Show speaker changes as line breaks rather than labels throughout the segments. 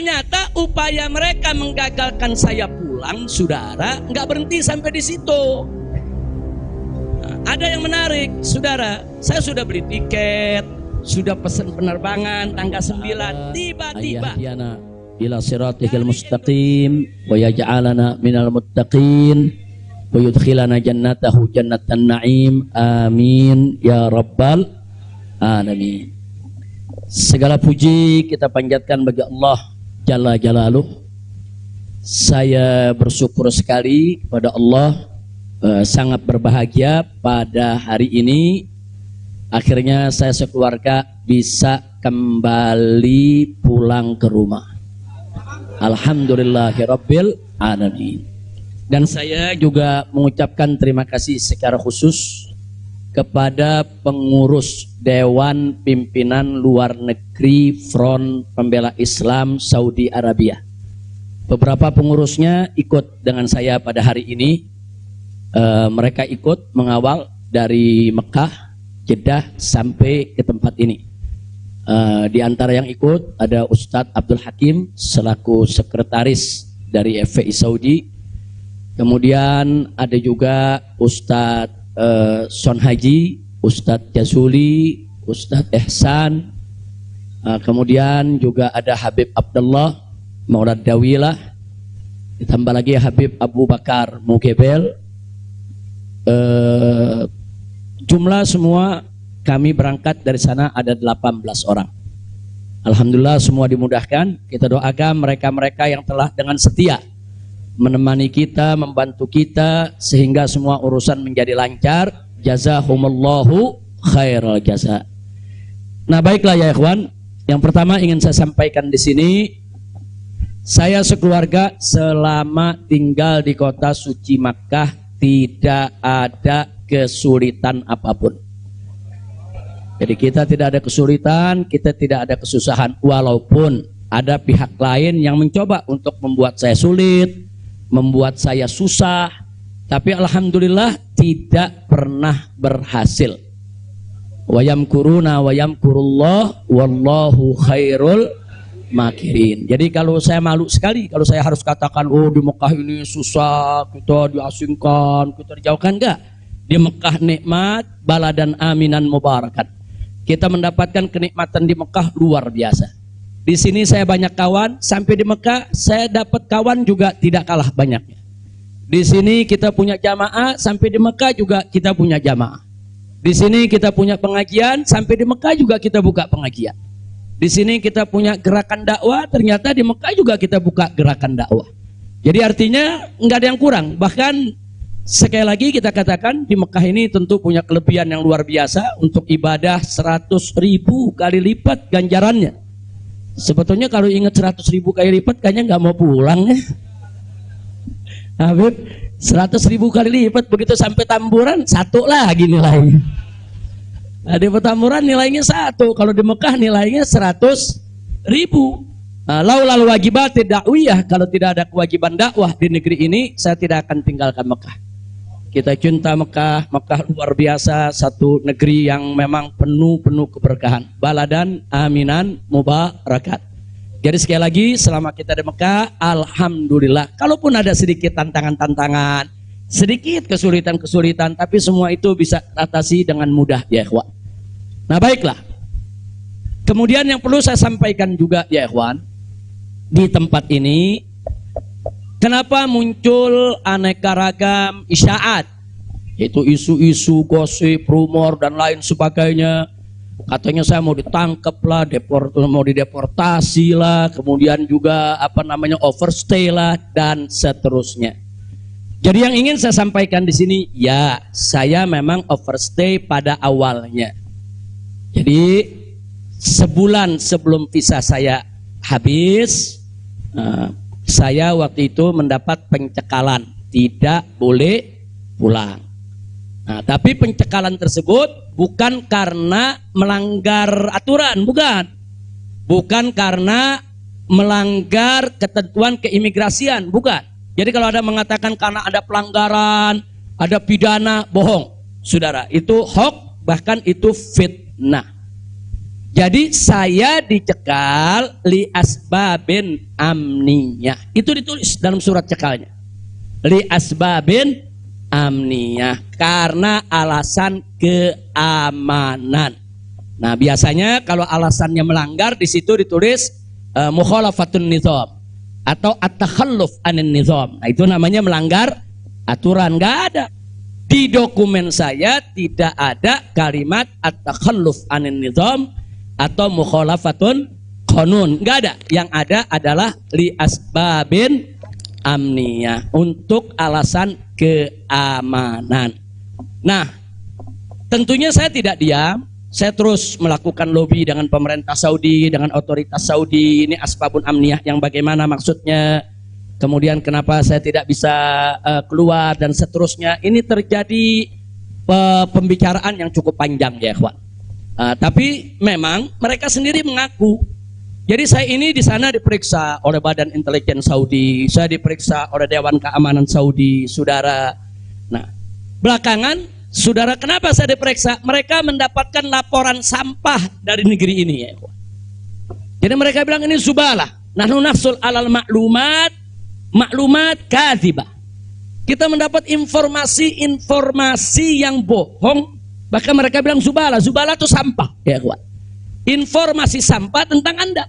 ternyata upaya mereka menggagalkan saya pulang, saudara, nggak berhenti sampai di situ. Nah, ada yang menarik, saudara. Saya sudah beli tiket, sudah pesan penerbangan tanggal 9. Tiba-tiba ila siratikal mustaqim wa yaj'alana minal muttaqin wa yudkhilana jannatahu jannatan na'im. Amin ya rabbal alamin. Segala puji kita panjatkan bagi Allah Jalla Jalaluh. Saya bersyukur sekali kepada Allah, sangat berbahagia pada hari ini akhirnya saya sekeluarga bisa kembali pulang ke rumah. Alhamdulillahirabbil alamin. Dan saya juga mengucapkan terima kasih secara khusus kepada pengurus Dewan Pimpinan Luar Negeri Front Pembela Islam Saudi Arabia. Beberapa pengurusnya ikut dengan saya pada hari ini. Mereka ikut mengawal dari Mekah, Jeddah sampai ke tempat ini. Di antara yang ikut ada Ustadz Abdul Hakim selaku sekretaris dari FPI Saudi. Kemudian ada juga Ustadz Son Haji, Ustadz Jazuli, Ustadz Ehsan, kemudian juga ada Habib Abdullah Maulad Dawilah, ditambah lagi Habib Abu Bakar Mugebel. Jumlah semua kami berangkat dari sana ada 18 orang. Alhamdulillah semua dimudahkan. Kita doakan mereka-mereka yang telah dengan setia menemani kita, membantu kita sehingga semua urusan menjadi lancar. Jazakumullahu khairal jaza. Nah, baiklah ya ikhwan. Yang pertama ingin saya sampaikan di sini, saya sekeluarga selama tinggal di kota suci Makkah tidak ada kesulitan apapun. Jadi kita tidak ada kesulitan, kita tidak ada kesusahan, walaupun ada pihak lain yang mencoba untuk membuat saya sulit, membuat saya susah, tapi alhamdulillah tidak pernah berhasil. Wa yamkuruna wa yamkurullah wallahu khairul makirin. Jadi kalau saya malu sekali kalau saya harus katakan, oh di Mekah ini susah, kita diasingkan, kita dijauhkan. Enggak. Di Mekah nikmat, baladan aminan mubarakat. Kita mendapatkan kenikmatan di Mekah luar biasa. Di sini saya banyak kawan, sampai di Mekah saya dapat kawan juga tidak kalah banyaknya. Di sini kita punya jamaah, sampai di Mekah juga kita punya jamaah. Di sini kita punya pengajian, sampai di Mekah juga kita buka pengajian. Di sini kita punya gerakan dakwah, ternyata di Mekah juga kita buka gerakan dakwah. Jadi artinya nggak ada yang kurang. Bahkan sekali lagi kita katakan di Mekah ini tentu punya kelebihan yang luar biasa untuk ibadah 100.000 kali lipat ganjarannya. Sebetulnya kalau ingat 100.000 kali lipat kayaknya nggak mau pulang ya. Habib 100.000 kali lipat begitu sampai Tamburan 1 lagi nilainya. Nah, di Petamburan nilainya 1, kalau di Mekah nilainya 100.000. Laulal wajibat dakwiyah, kalau tidak ada kewajiban dakwah di negeri ini saya tidak akan tinggalkan Mekah. Kita cinta Mekah, Mekah luar biasa, satu negeri yang memang penuh keberkahan. Baladan aminan mubarakat. Jadi sekali lagi selama kita di Mekah, alhamdulillah. Kalaupun ada sedikit tantangan-tantangan, sedikit kesulitan-kesulitan, tapi semua itu bisa teratasi dengan mudah ya ikhwan. Nah baiklah. Kemudian yang perlu saya sampaikan juga ya ikhwan, di tempat ini kenapa muncul aneka ragam isyaat, yaitu isu-isu, gosip, rumor dan lain sebagainya. Katanya saya mau ditangkap lah, mau dideportasi lah, kemudian juga overstay lah dan seterusnya. Jadi yang ingin saya sampaikan di sini, ya saya memang overstay pada awalnya. Jadi sebulan sebelum visa saya habis, saya waktu itu mendapat pencekalan, tidak boleh pulang. Nah, tapi pencekalan tersebut bukan karena melanggar aturan, bukan karena melanggar ketentuan keimigrasian, bukan. Jadi kalau ada mengatakan karena ada pelanggaran, ada pidana, bohong, saudara. Itu hoax, bahkan itu fitnah. Jadi saya dicekal li asbabin amniyah. Itu ditulis dalam surat cekalnya. Li asbabin amniyah, karena alasan keamanan. Nah, biasanya kalau alasannya melanggar di situ ditulis mukhalafatun nizam atau at-takhalluf anin nizam. Nah, itu namanya melanggar aturan. Enggak ada. Di dokumen saya tidak ada kalimat at-takhalluf anin nizam atau mukhalafatun qanun, enggak ada. Yang ada adalah li asbabin amniyah, untuk alasan keamanan. Nah, tentunya saya tidak diam, saya terus melakukan lobby dengan pemerintah Saudi, dengan otoritas Saudi. Ini asbabun amniyah yang bagaimana maksudnya, kemudian kenapa saya tidak bisa keluar dan seterusnya. Ini terjadi pembicaraan yang cukup panjang ya ikhwan. Tapi memang mereka sendiri mengaku. Jadi saya ini di sana diperiksa oleh Badan Intelijen Saudi, saya diperiksa oleh Dewan Keamanan Saudi, saudara. Nah, belakangan, saudara, kenapa saya diperiksa? Mereka mendapatkan laporan sampah dari negeri ini ya. Jadi mereka bilang ini zubalah. Nahnu nahsul alal maklumat kadzibah. Kita mendapat informasi yang bohong. Bahkan mereka bilang zubala itu sampah ya kawan. Informasi sampah tentang Anda.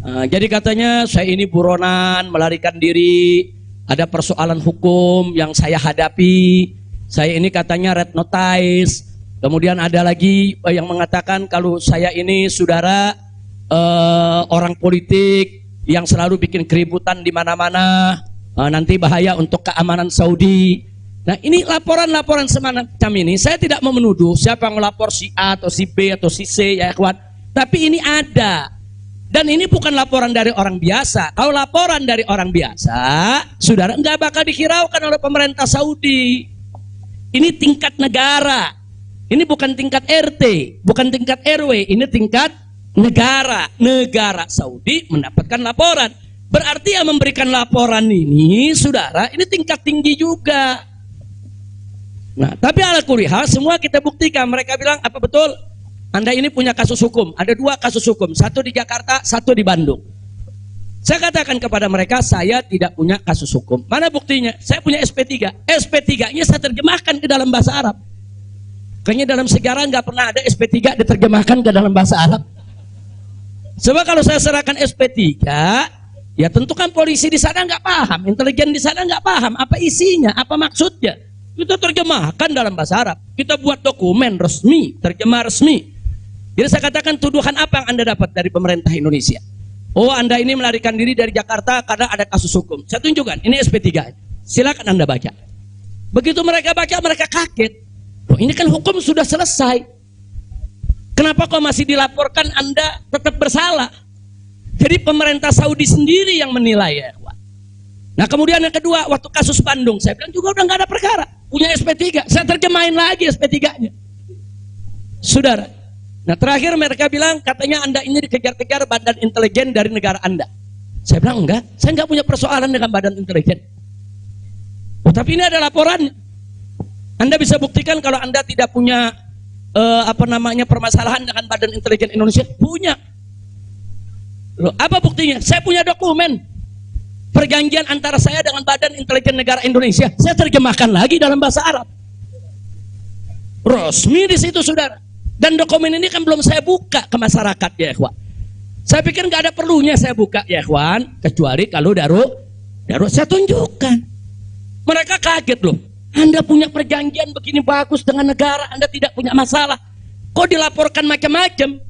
Jadi katanya saya ini buronan, melarikan diri, ada persoalan hukum yang saya hadapi. Saya ini katanya red notice. Kemudian ada lagi yang mengatakan kalau saya ini saudara orang politik yang selalu bikin keributan di mana-mana, nanti bahaya untuk keamanan Saudi. Nah, ini laporan-laporan semacam ini, saya tidak mau menuduh siapa yang melapor, si A atau si B atau si C ya ikhwan. Tapi ini ada. Dan ini bukan laporan dari orang biasa. Kalau laporan dari orang biasa, saudara, nggak bakal dihiraukan oleh pemerintah Saudi. Ini tingkat negara. Ini bukan tingkat RT, bukan tingkat RW, ini tingkat negara. Negara Saudi mendapatkan laporan. Berarti yang memberikan laporan ini, saudara, ini tingkat tinggi juga. Nah, tapi ala kulli hal semua kita buktikan. Mereka bilang, apa betul? Anda ini punya kasus hukum. Ada 2 kasus hukum, satu di Jakarta, satu di Bandung. Saya katakan kepada mereka, saya tidak punya kasus hukum. Mana buktinya? Saya punya SP3. SP3-nya saya terjemahkan ke dalam bahasa Arab. Kayaknya dalam sejarah nggak pernah ada SP3 diterjemahkan ke dalam bahasa Arab. Sebab kalau saya serahkan SP3, ya tentu kan polisi di sana nggak paham, intelijen di sana nggak paham apa isinya, apa maksudnya. Kita terjemahkan dalam bahasa Arab. Kita buat dokumen resmi, terjemah resmi. Jadi saya katakan, tuduhan apa yang Anda dapat dari pemerintah Indonesia? Oh, Anda ini melarikan diri dari Jakarta karena ada kasus hukum. Saya tunjukkan, ini SP3. Silakan Anda baca. Begitu mereka baca, mereka kaget. Oh, ini kan hukum sudah selesai. Kenapa kok masih dilaporkan Anda tetap bersalah? Jadi pemerintah Saudi sendiri yang menilai ya. Nah, kemudian yang kedua, waktu kasus Bandung, saya bilang juga udah nggak ada perkara, punya SP3, saya terjemahin lagi SP3-nya, saudara. Nah, terakhir mereka bilang katanya Anda ini dikejar-kejar badan intelijen dari negara Anda. Saya bilang enggak, saya nggak punya persoalan dengan badan intelijen. Oh, tapi ini ada laporannya. Anda bisa buktikan kalau Anda tidak punya permasalahan dengan badan intelijen Indonesia? Punya. Loh, apa buktinya? Saya punya dokumen. Perjanjian antara saya dengan Badan Intelijen Negara Indonesia, saya terjemahkan lagi dalam bahasa Arab. Resmi di situ, saudara. Dan dokumen ini kan belum saya buka ke masyarakat ya ikhwan. Saya pikir nggak ada perlunya saya buka ya ikhwan, kecuali kalau darurat saya tunjukkan. Mereka kaget loh. Anda punya perjanjian begini bagus dengan negara, Anda tidak punya masalah. Kok dilaporkan macam-macam?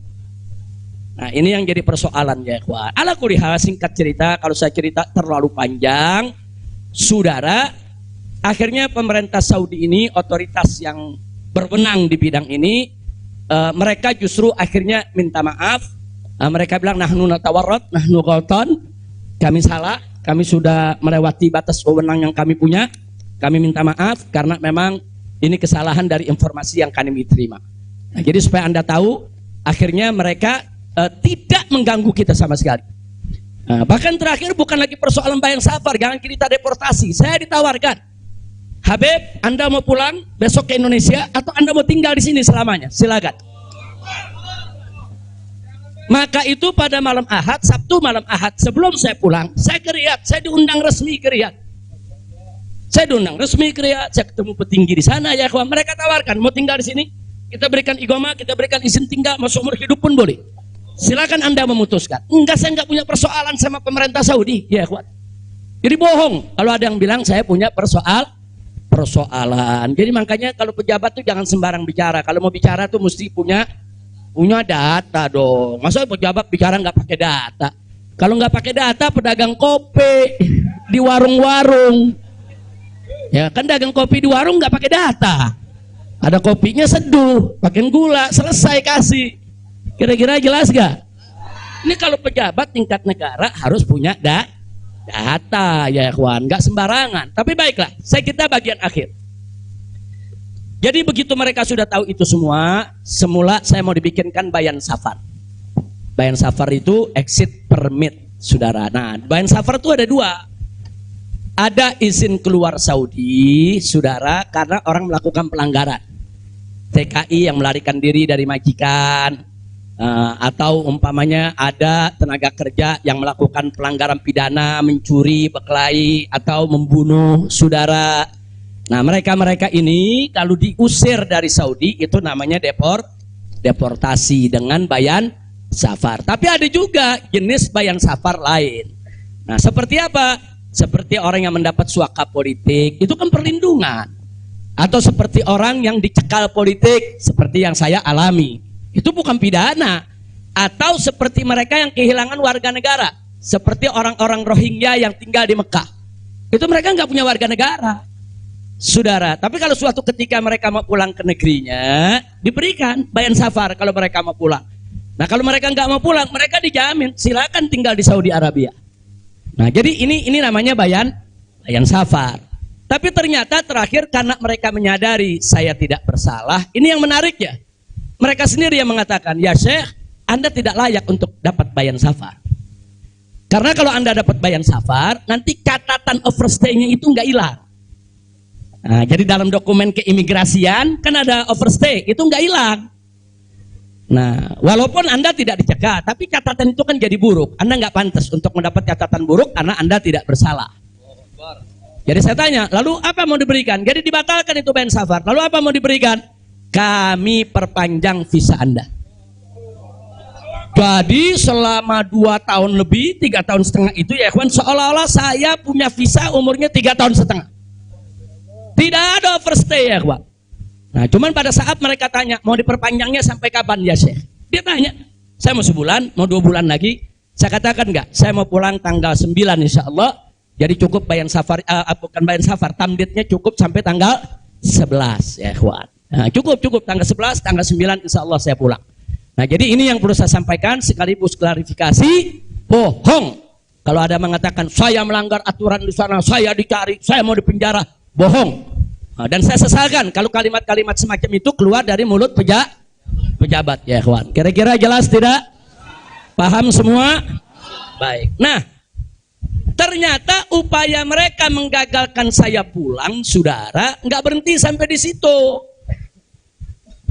Nah, ini yang jadi persoalan ya ikhwan. Ala kulli hal, singkat cerita, kalau saya cerita terlalu panjang, saudara, akhirnya pemerintah Saudi ini, otoritas yang berwenang di bidang ini, mereka justru akhirnya minta maaf. Mereka bilang, nahnu natawarrat, nahnu ghaltan, kami salah, kami sudah melewati batas wewenang yang kami punya, kami minta maaf karena memang ini kesalahan dari informasi yang kami terima. Nah, jadi supaya Anda tahu, akhirnya mereka tidak mengganggu kita sama sekali. Bahkan terakhir bukan lagi persoalan bayang safar, jangan kita deportasi. Saya ditawarkan, Habib, Anda mau pulang besok ke Indonesia atau Anda mau tinggal di sini selamanya? Silakan. Maka itu pada malam Ahad, Sabtu malam Ahad, sebelum saya pulang, saya ke Riyadh, saya diundang resmi ke Riyadh. Saya diundang resmi ke Riyadh, saya ketemu petinggi di sana ya kawan. Mereka tawarkan mau tinggal di sini, kita berikan igoma, kita berikan izin tinggal, mau seumur hidup pun boleh. Silakan Anda memutuskan. Enggak, saya enggak punya persoalan sama pemerintah Saudi, ya kawan. Jadi bohong kalau ada yang bilang saya punya persoalan. Jadi makanya kalau pejabat tuh jangan sembarang bicara. Kalau mau bicara tuh mesti punya data dong. Masa pejabat bicara nggak pakai data? Kalau nggak pakai data, pedagang kopi di warung-warung, ya kan dagang kopi di warung nggak pakai data. Ada kopinya seduh, pakai gula, selesai kasih. Kira-kira jelas gak? Ini kalau pejabat tingkat negara harus punya data ya kawan, nggak sembarangan. Tapi baiklah, kita bagian akhir. Jadi begitu mereka sudah tahu itu semua, semula saya mau dibikinkan bayan safar. Bayan safar itu exit permit, saudara. Nah, bayan safar itu ada dua. Ada izin keluar Saudi, saudara, karena orang melakukan pelanggaran. TKI yang melarikan diri dari majikan, atau umpamanya ada tenaga kerja yang melakukan pelanggaran pidana, mencuri, berkelahi, atau membunuh saudara. Nah, mereka ini kalau diusir dari Saudi itu namanya deportasi dengan bayan safar. Tapi ada juga jenis bayan safar lain. Nah, seperti apa? Seperti orang yang mendapat suaka politik, itu kan perlindungan. Atau seperti orang yang dicekal politik, seperti yang saya alami. Itu bukan pidana. Atau seperti mereka yang kehilangan warga negara, seperti orang-orang Rohingya yang tinggal di Mekah. Itu mereka nggak punya warga negara, saudara. Tapi kalau suatu ketika mereka mau pulang ke negerinya, diberikan bayan safar kalau mereka mau pulang. Nah, kalau mereka nggak mau pulang, mereka dijamin silakan tinggal di Saudi Arabia. Nah, jadi ini namanya bayan safar. Tapi ternyata terakhir karena mereka menyadari saya tidak bersalah, ini yang menarik ya. Mereka sendiri yang mengatakan, ya Syekh, Anda tidak layak untuk dapat bayan safar. Karena kalau Anda dapat bayan safar, nanti catatan overstay-nya itu nggak hilang. Nah, jadi dalam dokumen keimigrasian kan ada overstay, itu nggak hilang. Nah, walaupun Anda tidak dicegah, tapi catatan itu kan jadi buruk. Anda nggak pantas untuk mendapat catatan buruk karena Anda tidak bersalah. Jadi saya tanya, lalu apa mau diberikan? Jadi dibatalkan itu bayan safar. Lalu apa mau diberikan? Kami perpanjang visa Anda. Jadi selama 2 tahun lebih, 3 tahun setengah itu ya kawan, seolah-olah saya punya visa umurnya 3 tahun setengah. Tidak ada overstay ya kawan. Nah, cuman pada saat mereka tanya, mau diperpanjangnya sampai kapan ya Syekh? Dia tanya, saya mau sebulan, mau 2 bulan lagi. Saya katakan enggak, saya mau pulang tanggal 9 insya Allah. Jadi cukup bayan safar, bukan bayan safar, tamdidnya cukup sampai tanggal 11 ya kawan. Nah, cukup tanggal 11, tanggal 9 insya Allah saya pulang. Nah, jadi ini yang perlu saya sampaikan sekaligus klarifikasi, bohong. Kalau ada mengatakan saya melanggar aturan di sana, saya dicari, saya mau dipenjara, bohong. Nah, dan saya sesalkan kalau kalimat-kalimat semacam itu keluar dari mulut pejabat ya kawan. Kira-kira jelas tidak? Paham semua? Baik. Nah, ternyata upaya mereka menggagalkan saya pulang, saudara, nggak berhenti sampai di situ.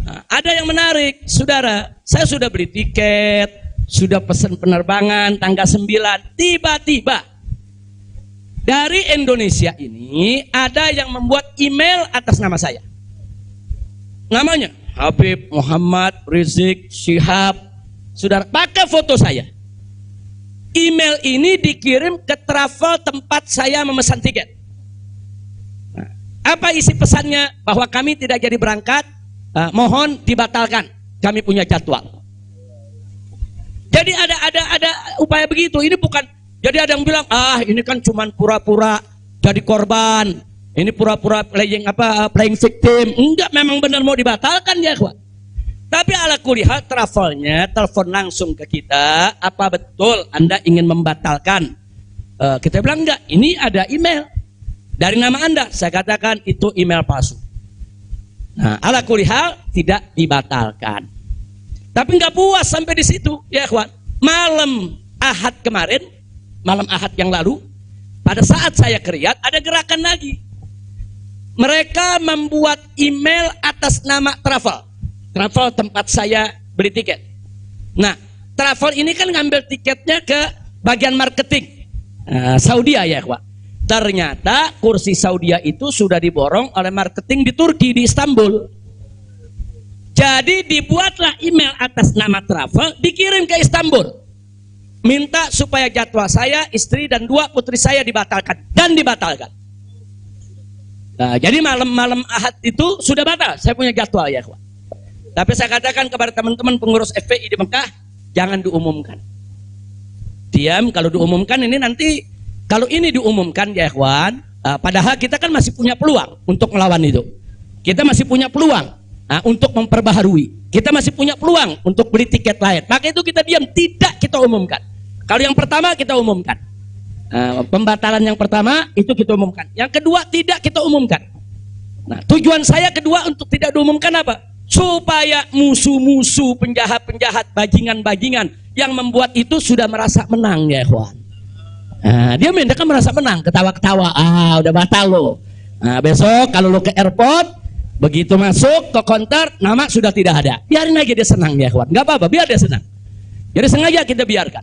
Nah, ada yang menarik, saudara. Saya sudah beli tiket, sudah pesan penerbangan tanggal 9. Tiba-tiba dari Indonesia ini ada yang membuat email atas nama saya. Namanya Habib Muhammad Rizik Syihab. Saudara, pakai foto saya. Email ini dikirim ke travel tempat saya memesan tiket. Nah, apa isi pesannya? Bahwa kami tidak jadi berangkat, mohon dibatalkan. Kami punya jadwal. Jadi ada upaya begitu. Ini bukan. Jadi ada yang bilang, ini kan cuman pura-pura jadi korban. Ini pura-pura playing victim. Enggak, memang benar mau dibatalkan ya, kawan. Tapi ala kulihal travelnya telepon langsung ke kita, apa betul Anda ingin membatalkan? Kita bilang enggak, ini ada email dari nama Anda. Saya katakan itu email palsu. Nah, ala kulihal tidak dibatalkan. Tapi enggak puas sampai di situ, ya kawan. Malam Ahad kemarin, malam Ahad yang lalu, pada saat saya ke Riyadh, ada gerakan lagi. Mereka membuat email atas nama travel tempat saya beli tiket. Nah, travel ini kan ngambil tiketnya ke bagian marketing Saudi ya ikhwan. Ternyata kursi Saudi itu sudah diborong oleh marketing di Turki, di Istanbul. Jadi dibuatlah email atas nama travel, dikirim ke Istanbul. Minta supaya jadwal saya, istri dan 2 putri saya dibatalkan. Dan dibatalkan. Nah, jadi malam-malam Ahad itu sudah batal. Saya punya jadwal ya ikhwan. Tapi saya katakan kepada teman-teman pengurus FPI di Mekah, jangan diumumkan. Diam, kalau diumumkan ini nanti, kalau ini diumumkan ya ikhwan, padahal kita kan masih punya peluang untuk melawan itu. Kita masih punya peluang untuk memperbaharui. Kita masih punya peluang untuk beli tiket lain. Maka itu kita diam, tidak kita umumkan. Kalau yang pertama kita umumkan. Pembatalan yang pertama itu kita umumkan. Yang kedua tidak kita umumkan. Nah, tujuan saya kedua untuk tidak diumumkan apa? Supaya musuh-musuh, penjahat-penjahat, bajingan-bajingan yang membuat itu sudah merasa menang ya ikhwan. Dia kan merasa menang, ketawa-ketawa. Udah batal lo. Besok kalau lo ke airport, begitu masuk ke counter, nama sudah tidak ada. Biarin aja dia senang ya ikhwan. Gak apa-apa, biar dia senang. Jadi sengaja kita biarkan.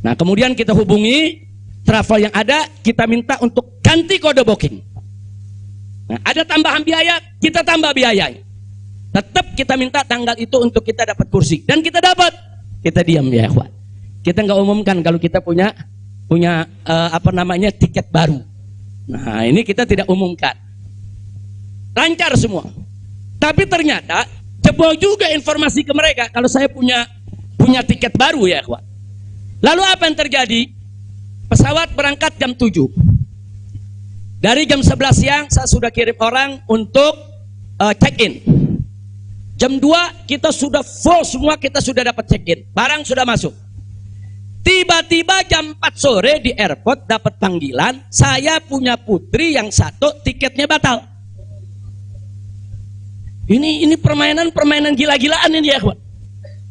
Nah, kemudian kita hubungi travel yang ada, kita minta untuk ganti kode booking. Nah, ada tambahan biaya, kita tambah biayanya. Tetap kita minta tanggal itu untuk kita dapat kursi. Dan kita dapat. Kita diam ya ikhwan. Kita nggak umumkan kalau kita punya tiket baru. Nah, ini kita tidak umumkan. Lancar semua. Tapi ternyata jebol juga informasi ke mereka kalau saya punya tiket baru ya ikhwan. Lalu apa yang terjadi? Pesawat berangkat jam 7. Dari jam 11 siang saya sudah kirim orang untuk check-in. Jam 2 kita sudah full semua, kita sudah dapat check-in. Barang sudah masuk. Tiba-tiba jam 4 sore di airport dapat panggilan, saya punya putri yang satu tiketnya batal. Ini permainan gila-gilaan ini ya kawan.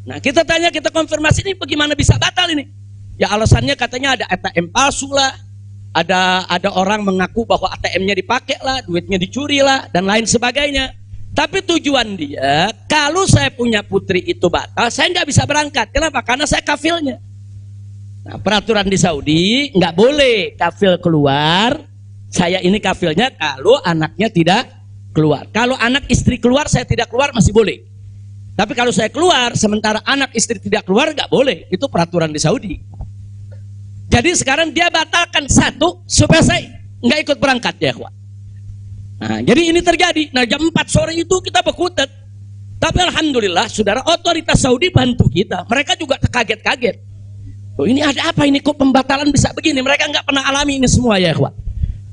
Nah, kita tanya, kita konfirmasi ini bagaimana bisa batal ini? Ya alasannya katanya ada ATM palsu lah. Ada orang mengaku bahwa ATM-nya dipakai lah, duitnya dicuri lah, dan lain sebagainya. Tapi tujuan dia, kalau saya punya putri itu batal, saya nggak bisa berangkat. Kenapa? Karena saya kafilnya. Nah, peraturan di Saudi nggak boleh kafil keluar. Saya ini kafilnya kalau anaknya tidak keluar. Kalau anak istri keluar, saya tidak keluar masih boleh. Tapi kalau saya keluar, sementara anak istri tidak keluar, nggak boleh. Itu peraturan di Saudi. Jadi sekarang dia batalkan satu supaya saya nggak ikut berangkat ya, kawan. Nah, jadi ini terjadi. Nah, jam 4 sore itu kita berkutat. Tapi alhamdulillah, saudara, otoritas Saudi bantu kita. Mereka juga terkaget-kaget. Oh, ini ada apa ini? Kok pembatalan bisa begini? Mereka nggak pernah alami ini semua ya, kawan.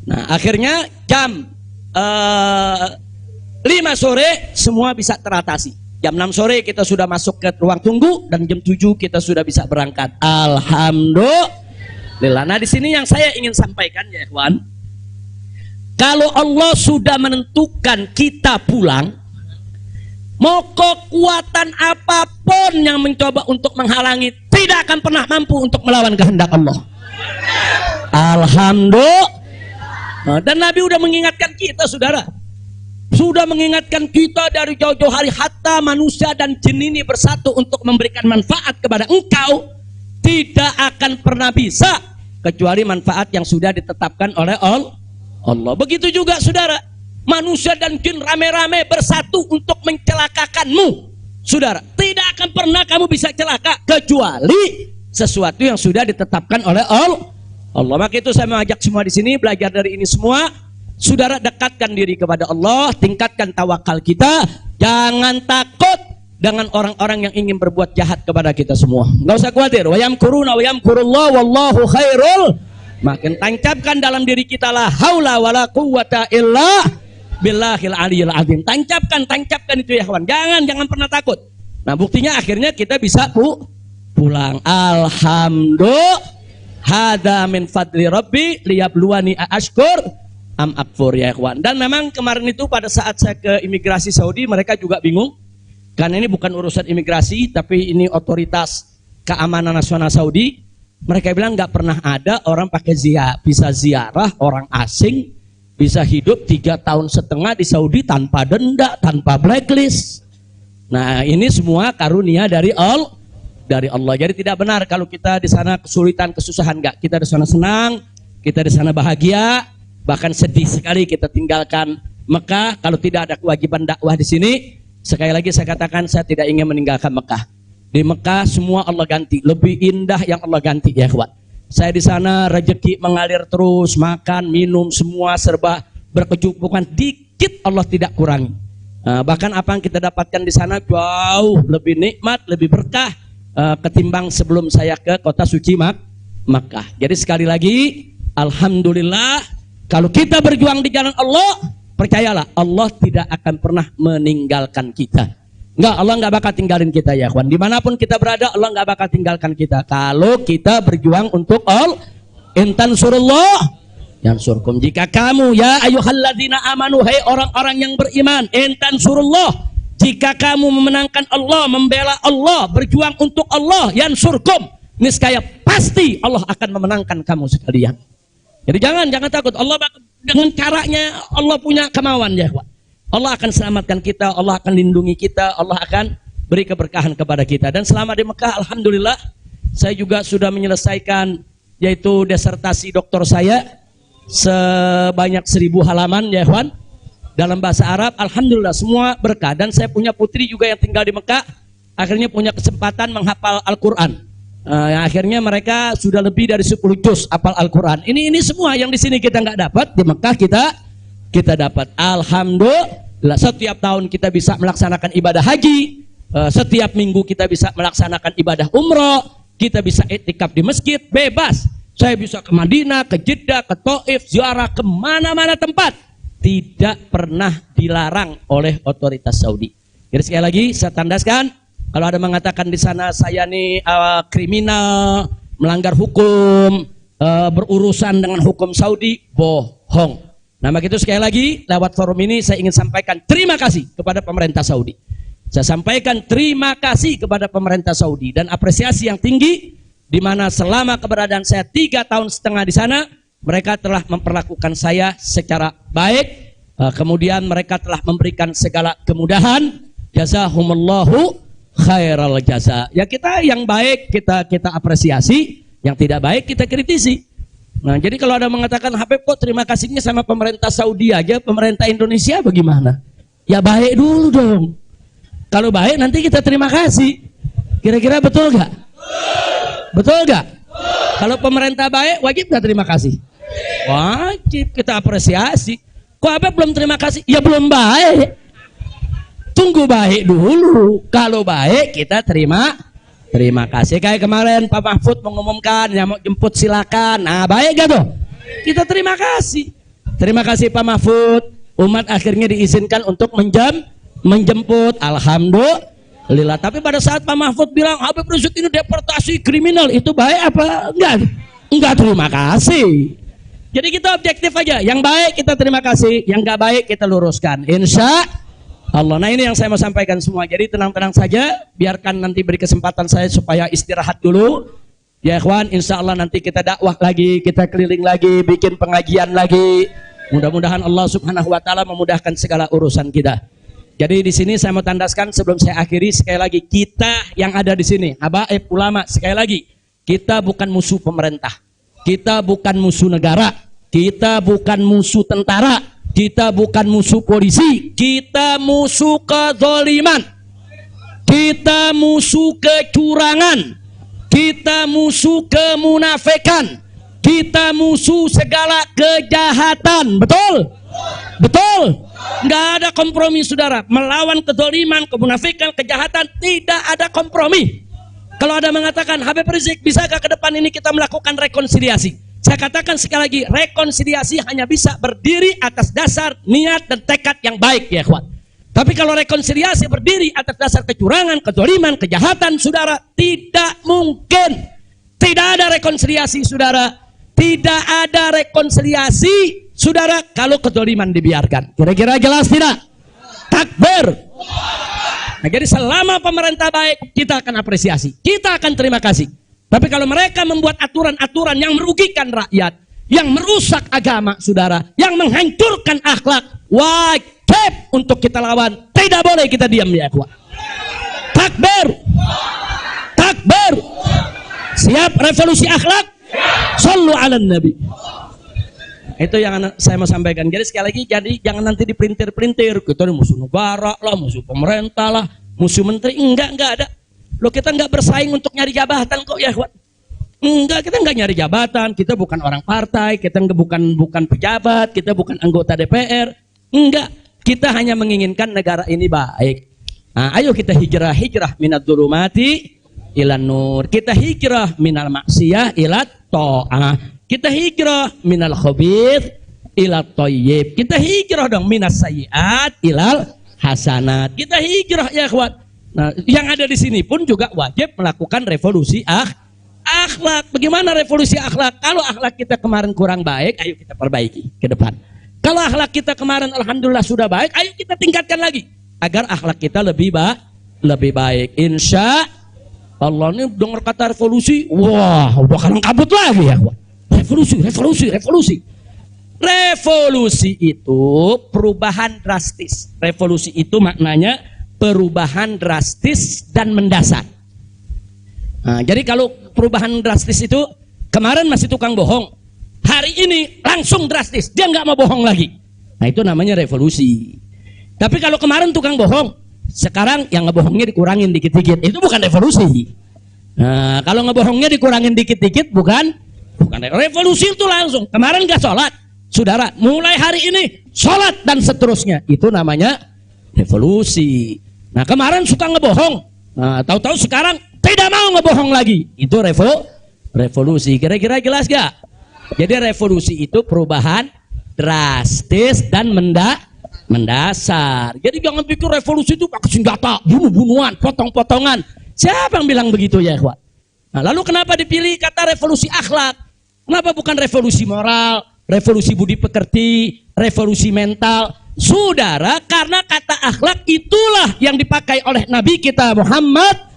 Nah, akhirnya jam 5 sore semua bisa teratasi. Jam 6 sore kita sudah masuk ke ruang tunggu dan jam 7 kita sudah bisa berangkat. Alhamdulillah. Nah, di sini yang saya ingin sampaikan ya, kawan. Kalau Allah sudah menentukan kita pulang, mau kekuatan apapun yang mencoba untuk menghalangi tidak akan pernah mampu untuk melawan kehendak Allah. Alhamdulillah. Dan Nabi sudah mengingatkan kita, saudara. Sudah mengingatkan kita dari jauh-jauh hari, hatta manusia dan jin ini bersatu untuk memberikan manfaat kepada engkau, tidak akan pernah bisa kecuali manfaat yang sudah ditetapkan oleh Allah. Begitu juga saudara, manusia dan jin rame-rame bersatu untuk mencelakakanmu, saudara. Tidak akan pernah kamu bisa celaka kecuali sesuatu yang sudah ditetapkan oleh Allah. Maka itu saya mengajak semua di sini belajar dari ini semua. Saudara, dekatkan diri kepada Allah, tingkatkan tawakal kita, jangan takut dengan orang-orang yang ingin berbuat jahat kepada kita semua. Nggak usah khawatir. Wa yamkuruna wa yamkurullah wallahu khairul. Makin tancapkan dalam diri kita la haula wala quwwata illa billahil aliyil azim. Tancapkan itu ya kawan. Jangan pernah takut. Nah, buktinya akhirnya kita bisa pulang. Alhamdulillah. Hada min fadli rabbi liyabluwani ashkur am akfur ya kawan. Dan memang kemarin itu pada saat saya ke imigrasi Saudi, mereka juga bingung. Karena ini bukan urusan imigrasi, tapi ini otoritas keamanan nasional Saudi. Mereka bilang nggak pernah ada orang pakai bisa ziarah orang asing, bisa hidup 3,5 tahun di Saudi tanpa denda, tanpa blacklist. Nah, ini semua karunia dari Allah. dari Allah. Jadi tidak benar kalau kita di sana kesulitan, kesusahan, enggak. Kita di sana senang, kita di sana bahagia, bahkan sedih sekali kita tinggalkan Mekah kalau tidak ada kewajiban dakwah di sini. Sekali lagi saya katakan, saya tidak ingin meninggalkan Mekah. Di Mekah semua Allah ganti, lebih indah yang Allah ganti ya kawan. Saya di sana rezeki mengalir terus, makan, minum semua serba berkecukupan, dikit Allah tidak kurangi. Bahkan apa yang kita dapatkan di sana jauh lebih nikmat, lebih berkah ketimbang sebelum saya ke kota suci Makkah. Jadi sekali lagi, alhamdulillah, kalau kita berjuang di jalan Allah, percayalah Allah tidak akan pernah meninggalkan kita. Enggak, Allah enggak bakal tinggalin kita ya kawan. Dimanapun kita berada, Allah enggak bakal tinggalkan kita. Kalau kita berjuang untuk Allah, intan surullah yansurkum. Jika kamu ya ayyuhalladzina amanu, hai orang-orang yang beriman, intan surullah, jika kamu memenangkan Allah, membela Allah, berjuang untuk Allah, yansurkum, niscaya pasti Allah akan memenangkan kamu sekalian. Jadi jangan takut. Allah dengan caranya Allah punya kemauan ya kawan. Allah akan selamatkan kita, Allah akan lindungi kita, Allah akan beri keberkahan kepada kita. Dan selama di Mekah, alhamdulillah, saya juga sudah menyelesaikan yaitu disertasi doktor saya sebanyak 1000 halaman ya kawan, dalam bahasa Arab. Alhamdulillah semua berkah. Dan saya punya putri juga yang tinggal di Mekah, akhirnya punya kesempatan menghafal Al-Quran. Akhirnya mereka sudah lebih dari 10 juz hafal Al-Quran. Ini semua yang di sini kita nggak dapat, di Mekah kita dapat. Alhamdulillah, setiap tahun kita bisa melaksanakan ibadah haji, setiap minggu kita bisa melaksanakan ibadah umroh, kita bisa iktikaf di masjid bebas. Saya bisa ke Madinah, ke Jeddah, ke Taif, ziarah kemana-mana tempat, tidak pernah dilarang oleh otoritas Saudi. Jadi sekali lagi saya tandaskan, kalau ada mengatakan di sana saya nih kriminal, melanggar hukum, berurusan dengan hukum Saudi, bohong. Nah begitu, sekali lagi lewat forum ini saya ingin sampaikan terima kasih kepada pemerintah Saudi. Saya sampaikan terima kasih kepada pemerintah Saudi dan apresiasi yang tinggi, di mana selama keberadaan saya 3,5 tahun di sana, mereka telah memperlakukan saya secara baik, kemudian mereka telah memberikan segala kemudahan. Jazahumullahu khairal jaza. Ya kita yang baik kita apresiasi, yang tidak baik kita kritisi. Nah, jadi kalau ada mengatakan Habib kok terima kasihnya sama pemerintah Saudi aja, pemerintah Indonesia bagaimana? Ya baik dulu dong. Kalau baik nanti kita terima kasih. Kira-kira betul gak? Betul gak? Kalau pemerintah baik wajib gak terima kasih? Wajib, kita apresiasi. Kok Habib belum terima kasih? Ya belum baik. Tunggu baik dulu. Kalau baik kita terima kasih. Kayak kemarin Pak Mahfud mengumumkan yang mau jemput silakan. Nah baik gak tuh? Kita terima kasih. Terima kasih Pak Mahfud. Umat akhirnya diizinkan untuk menjemput. Alhamdulillah. Tapi pada saat Pak Mahfud bilang Habib Rizik ini deportasi kriminal, itu baik apa? Enggak terima kasih. Jadi kita objektif aja. Yang baik kita terima kasih, yang gak baik kita luruskan, insya Allah. Nah ini yang saya mau sampaikan semua. Jadi tenang-tenang saja, biarkan nanti beri kesempatan saya supaya istirahat dulu. Ya ikhwan, insya Allah nanti kita dakwah lagi, kita keliling lagi, bikin pengajian lagi. Mudah-mudahan Allah Subhanahu wa taala memudahkan segala urusan kita. Jadi di sini saya mau tandaskan sebelum saya akhiri, sekali lagi kita yang ada di sini, habaib ulama, sekali lagi kita bukan musuh pemerintah. Kita bukan musuh negara, kita bukan musuh tentara, kita bukan musuh polisi, kita musuh kezaliman, kita musuh kecurangan, kita musuh kemunafikan, kita musuh segala kejahatan. Betul? Betul? Nggak ada kompromi saudara. Melawan kezaliman, kemunafikan, kejahatan, tidak ada kompromi. Kalau ada mengatakan Habib Rizik, bisakah ke depan ini kita melakukan rekonsiliasi? Saya katakan sekali lagi, rekonsiliasi hanya bisa berdiri atas dasar niat dan tekad yang baik ya kawan. Tapi kalau rekonsiliasi berdiri atas dasar kecurangan, kezaliman, kejahatan, saudara, tidak mungkin. Tidak ada rekonsiliasi saudara. Tidak ada rekonsiliasi saudara kalau kezaliman dibiarkan. Kira-kira jelas tidak? Takbir. Nah, jadi selama pemerintah baik, kita akan apresiasi, kita akan terima kasih. Tapi kalau mereka membuat aturan-aturan yang merugikan rakyat, yang merusak agama, saudara, yang menghancurkan akhlak, wajib untuk kita lawan. Tidak boleh kita diam ya, ikhwan. Takbir. Takbir. tahir? Siap revolusi akhlak? Shallu ala nabi. Itu yang saya mau sampaikan. Jadi sekali lagi, jadi jangan nanti dipelintir-pelintir. Kita ini musuh negara lah, musuh pemerintah lah, musuh menteri. Enggak ada. Loh, kita enggak bersaing untuk nyari jabatan kok ya, Ikhwan. Enggak, kita enggak nyari jabatan. Kita bukan orang partai, kita bukan pejabat, kita bukan anggota DPR. Enggak, kita hanya menginginkan negara ini baik. Nah, ayo kita hijrah minad dzulumati ilan nur. Kita hijrah minal maksiyah ilat ta'ah. Kita hijrah minal khabith ila thayyib. Kita hijrah dong minas sayyiat ilal hasanat. Kita hijrah ya ikhwan. Nah, yang ada di sini pun juga wajib melakukan revolusi akhlak. Bagaimana revolusi akhlak? Kalau akhlak kita kemarin kurang baik, ayo kita perbaiki ke depan. Kalau akhlak kita kemarin alhamdulillah sudah baik, ayo kita tingkatkan lagi agar akhlak kita lebih baik. Insya Allah. Ini dengar kata revolusi, wah udah kalang kabut lagi ya ikhwan. Revolusi. Revolusi itu perubahan drastis. Revolusi itu maknanya perubahan drastis dan mendasar. Nah, jadi kalau perubahan drastis itu kemarin masih tukang bohong, hari ini langsung drastis, dia nggak mau bohong lagi. Nah itu namanya revolusi. Tapi kalau kemarin tukang bohong, sekarang yang ngebohongnya dikurangin dikit-dikit, itu bukan revolusi. Nah, kalau ngebohongnya dikurangin dikit-dikit bukan revolusi. Itu langsung kemarin gak sholat, saudara mulai hari ini sholat dan seterusnya, itu namanya revolusi. Nah kemarin suka ngebohong, nah, tahu-tahu sekarang tidak mau ngebohong lagi, itu revolusi. Kira-kira jelas gak? Jadi revolusi itu perubahan drastis dan mendasar. Jadi jangan pikir revolusi itu pakai senjata, bunuh-bunuhan, potong-potongan. Siapa yang bilang begitu ya ikhwan? Nah, lalu kenapa dipilih kata revolusi akhlak? Kenapa bukan revolusi moral, revolusi budi pekerti, revolusi mental? Saudara, karena kata akhlak itulah yang dipakai oleh Nabi kita Muhammad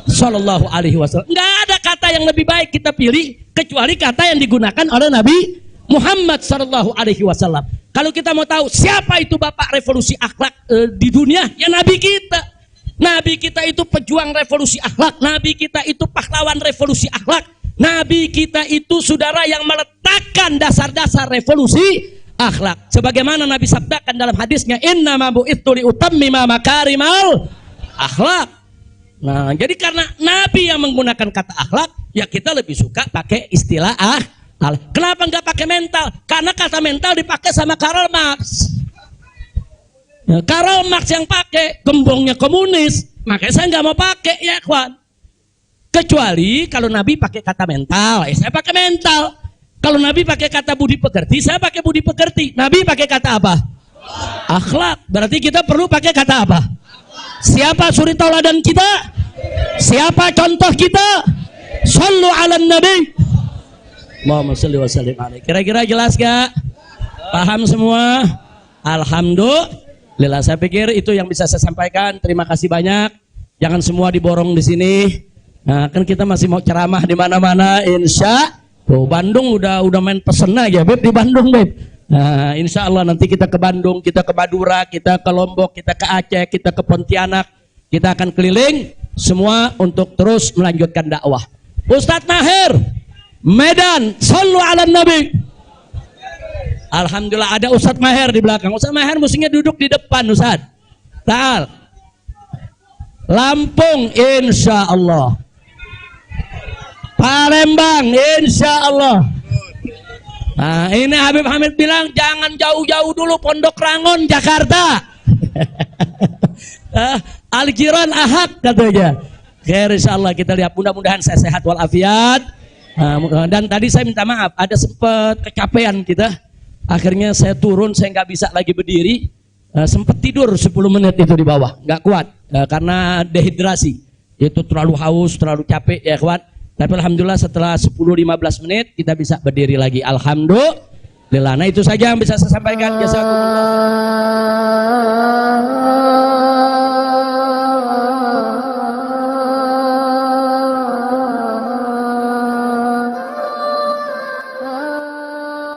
Sallallahu Alaihi Wasallam. Nggak ada kata yang lebih baik kita pilih kecuali kata yang digunakan oleh Nabi Muhammad Sallallahu Alaihi Wasallam. Kalau kita mau tahu siapa itu bapak revolusi akhlak di dunia, ya Nabi kita. Nabi kita itu pejuang revolusi akhlak. Nabi kita itu pahlawan revolusi akhlak. Nabi kita itu saudara yang meletakkan dasar-dasar revolusi akhlak. Sebagaimana Nabi sabdakan dalam hadisnya, innama bu'itsu liutammima makarimal akhlak. Nah, jadi karena Nabi yang menggunakan kata akhlak, ya kita lebih suka pakai istilah akhlak. Kenapa nggak pakai mental? Karena kata mental dipakai sama Karl Marx. Ya, Karl Marx yang pakai, gembongnya komunis, makanya saya nggak mau pakai ya kawan. Kecuali kalau Nabi pakai kata mental, ya saya pakai mental. Kalau Nabi pakai kata budi pekerti, saya pakai budi pekerti. Nabi pakai kata apa? Akhlak. Berarti kita perlu pakai kata apa? Siapa suri tauladan kita? Siapa contoh kita? Shallu ala nabi. Allahumma shalli wa sallim alaihi. Kira-kira jelas gak? Paham semua? Alhamdulillah. Saya pikir itu yang bisa saya sampaikan. Terima kasih banyak. Jangan semua diborong di sini. Nah, kan kita masih mau ceramah di mana-mana, insya. Tuh, Bandung udah main pesen aja, Beb, di Bandung, Beb. Nah, insya Allah nanti kita ke Bandung, kita ke Madura, kita ke Lombok, kita ke Aceh, kita ke Pontianak, kita akan keliling semua untuk terus melanjutkan dakwah. Ustadz Maher, Medan, shallu ala nabi. Alhamdulillah ada Ustadz Maher di belakang. Ustadz Maher mestinya duduk di depan, Ustadz. Ta'al. Lampung, insya Allah. Palembang, insya Allah. Nah, ini Habib Hamid bilang jangan jauh-jauh dulu, Pondok Rangon, Jakarta. Al-Jiran Ahad katanya. Khair, insya Allah kita lihat, mudah-mudahan saya sehat walafiat. Dan tadi saya minta maaf, ada sempat kecapean kita. Akhirnya saya turun, saya nggak bisa lagi berdiri. Sempat tidur 10 menit itu di bawah, nggak kuat karena dehidrasi. Itu terlalu haus, terlalu capek ya kawan. Tapi alhamdulillah setelah 10-15 menit kita bisa berdiri lagi. Alhamdulillah. Nah itu saja yang bisa saya sampaikan. Jazakumullah.